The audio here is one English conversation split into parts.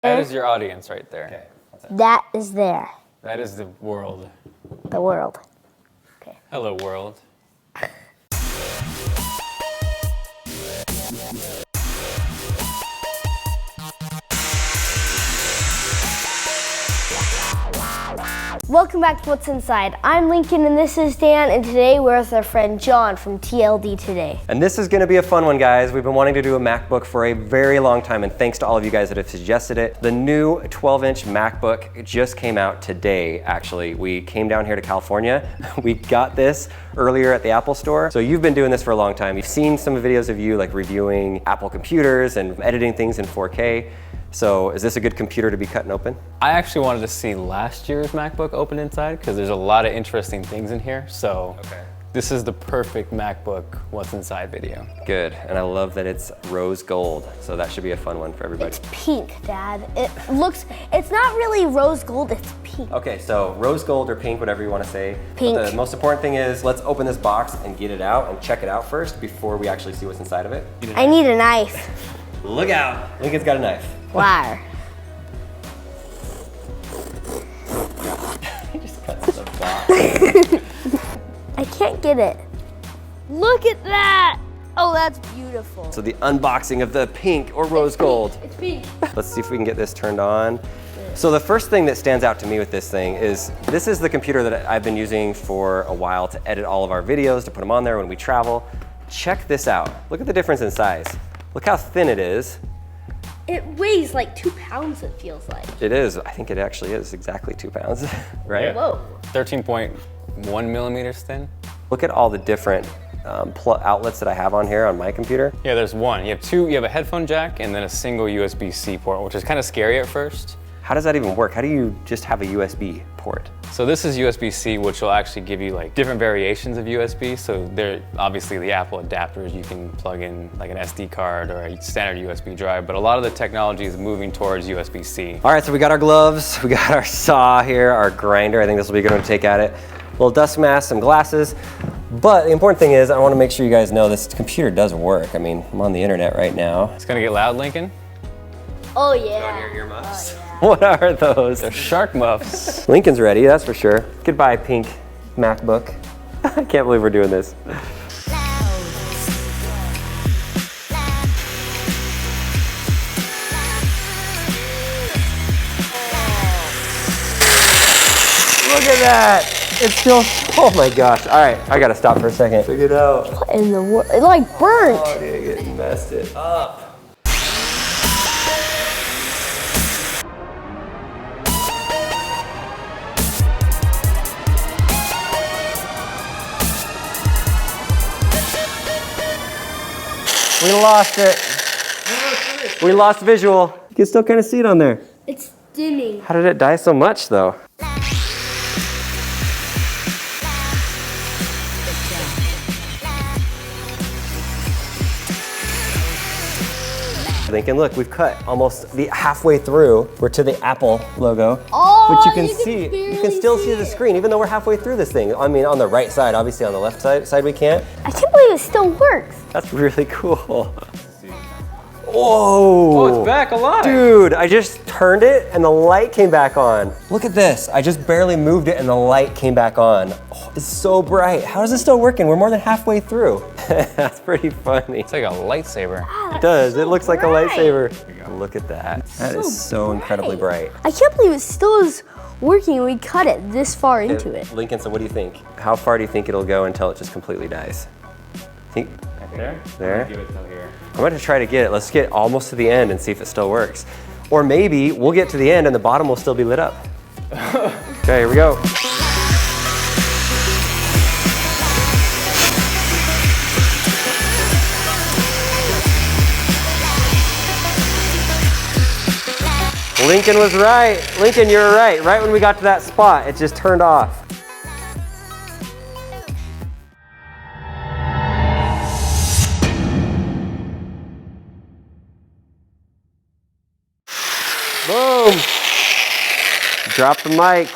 That is your audience right there. Okay. That is there. That is the world. The world. Okay. Hello, world. Welcome back to What's Inside. I'm Lincoln and this is Dan, and today we're with our friend John from TLDTODAY. And this is gonna be a fun one, guys. We've been wanting to do a MacBook for a very long time, and thanks to all of you guys that have suggested it. The new 12-inch MacBook just came out today, actually. We came down here to California. We got this earlier at the Apple store. So you've been doing this for a long time. You've seen some videos of you like reviewing Apple computers and editing things in 4K. So is this a good computer to be cutting open? I actually wanted to see last year's MacBook open inside because there's a lot of interesting things in here. So This is the perfect MacBook What's Inside video. Good, and I love that it's rose gold. So that should be a fun one for everybody. It's pink, Dad. It's not really rose gold, it's pink. Okay, so rose gold or pink, whatever you want to say. Pink. But the most important thing is let's open this box and get it out and check it out first before we actually see what's inside of it. I need a knife. Look out, Lincoln's got a knife. Wire. He just cuts the box. I can't get it. Look at that! Oh, that's beautiful. So the unboxing of the pink or rose gold. It's pink. Let's see if we can get this turned on. So the first thing that stands out to me with this thing is this is the computer that I've been using for a while to edit all of our videos, to put them on there when we travel. Check this out. Look at the difference in size. Look how thin it is. It weighs like 2 pounds, it feels like. It is. I think it actually is exactly 2 pounds, right? Whoa. 13.1 millimeters thin. Look at all the different outlets that I have on here on my computer. Yeah, there's one. You have two. You have a headphone jack and then a single USB-C port, which is kind of scary at first. How does that even work? How do you just have a USB port? So this is USB-C, which will actually give you like different variations of USB. So there, obviously the Apple adapters, you can plug in like an SD card or a standard USB drive, but a lot of the technology is moving towards USB-C. All right, so we got our gloves, we got our saw here, our grinder. I think this will be a good one to take at it. A little dust mask, some glasses. But the important thing is I want to make sure you guys know this computer does work. I mean, I'm on the internet right now. It's gonna get loud, Lincoln. Oh yeah. On your earmuffs. Oh, yeah. What are those? They're shark muffs. Lincoln's ready, that's for sure. Goodbye, pink MacBook. I can't believe we're doing this. Look at that. It's still, oh my gosh. All right, I gotta stop for a second. Check it out. What in the world? It like burnt. Oh, dude, it messed it up. We lost it. We lost visual. You can still kind of see it on there. It's dimming. How did it die so much though? Lincoln, look, we've cut almost the halfway through. We're to the Apple logo. Oh, but you can still see the screen, even though we're halfway through this thing. I mean, on the right side, obviously on the left side we can't. I can't believe it still works. That's really cool. Whoa! Oh, it's back alive. Dude, I just turned it and the light came back on. Look at this. I just barely moved it and the light came back on. Oh, it's so bright. How is this still working? We're more than halfway through. That's pretty funny. It's like a lightsaber. Wow, It does. so It looks like a bright. lightsaber. Look at that. That is so incredibly bright. I can't believe it still is working. We cut it this far into it. Lincoln, so what do you think? How far do you think it'll go until it just completely dies? Think There? There? Give it till here. I'm going to try to get it. Let's get almost to the end and see if it still works. Or maybe we'll get to the end and the bottom will still be lit up. Okay, here we go. Lincoln was right. Lincoln, you were right. Right when we got to that spot, it just turned off. Boom. Drop the mic.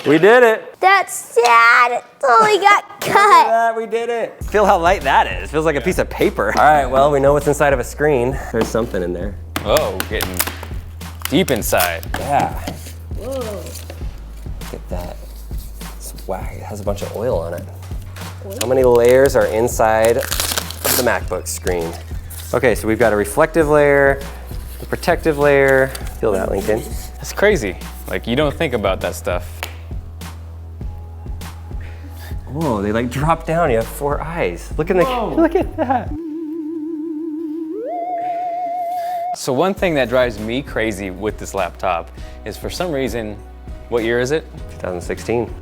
We did it. That's sad. It totally got Look at cut. that, we did it. Feel how light that is. Feels like a piece of paper. All right, well, we know what's inside of a screen. There's something in there. Oh, getting deep inside. Yeah. Whoa. Look at that. It's whack. It has a bunch of oil on it. How many layers are inside of the MacBook screen? Okay, so we've got a reflective layer, a protective layer. Feel that, Lincoln? That's crazy. Like, you don't think about that stuff. Whoa, they like drop down. You have 4 eyes. Look at that. So one thing that drives me crazy with this laptop is, for some reason, what year is it? 2016.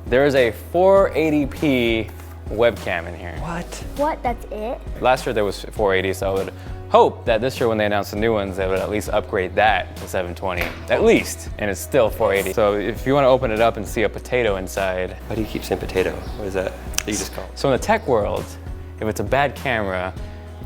There is a 480p webcam in here. What? What? That's it? Last year there was 480, so I would hope that this year when they announce the new ones, they would at least upgrade that to 720, at least, and it's still 480. So if you want to open it up and see a potato inside. Why do you keep saying potato? What is that you just call it? So in the tech world, if it's a bad camera,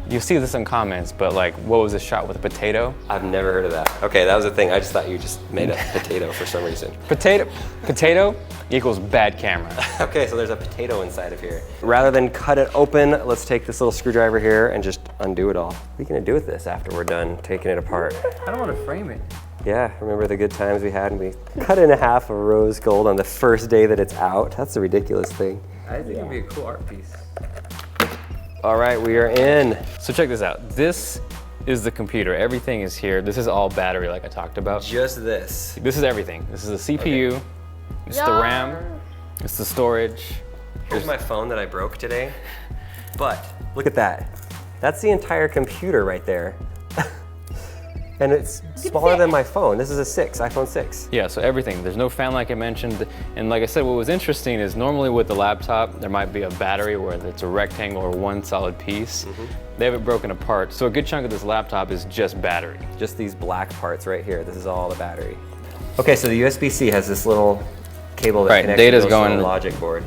you see this in comments, but like, what was a shot with a potato? I've never heard of that. Okay, that was a thing. I just thought you just made a potato for some reason. Potato equals bad camera. Okay, so there's a potato inside of here. Rather than cut it open, let's take this little screwdriver here and just undo it all. What are you gonna do with this after we're done taking it apart? I don't want to frame it. Yeah, remember the good times we had when we cut in half of rose gold on the first day that it's out? That's a ridiculous thing. I think it'd be a cool art piece. All right, we are in. So check this out. This is the computer. Everything is here. This is all battery, like I talked about. Just this. This is everything. This is the CPU. It's the RAM. It's the storage. Here's my phone that I broke today. But look at that. That's the entire computer right there. And it's smaller than my phone. This is a 6, iPhone 6. Yeah, so everything. There's no fan like I mentioned. And like I said, what was interesting is normally with the laptop, there might be a battery where it's a rectangle or one solid piece. They have it broken apart. So a good chunk of this laptop is just battery. Just these black parts right here. This is all the battery. Okay, so the USB-C has this little cable that connects data's to going the logic board.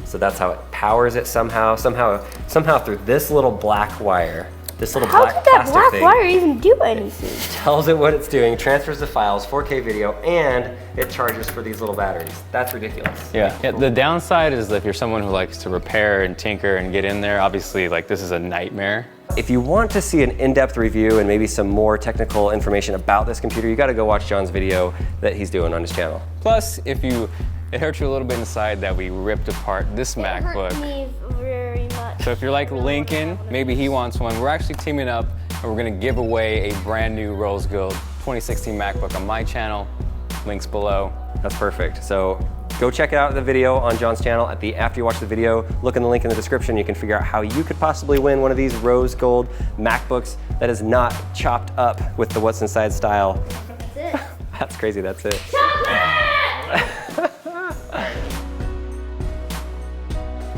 So that's how it powers it somehow. Somehow through this little black wire. This little How black could that plastic black thing wire even do anything? tells it what it's doing, transfers the files, 4K video, and it charges for these little batteries. That's ridiculous. Yeah. The downside is that if you're someone who likes to repair and tinker and get in there, obviously like this is a nightmare. If you want to see an in-depth review and maybe some more technical information about this computer, you gotta go watch John's video that he's doing on his channel. Plus, it hurts you a little bit inside that we ripped apart this MacBook. It hurt me very much. So if you're like Lincoln, maybe he wants one, we're actually teaming up and we're gonna give away a brand new rose gold 2016 MacBook on my channel. Links below. That's perfect. So go check out the video on John's channel. After you watch the video, look in the link in the description. You can figure out how you could possibly win one of these rose gold MacBooks that is not chopped up with the what's inside style. That's it. That's crazy, that's it. Chocolate!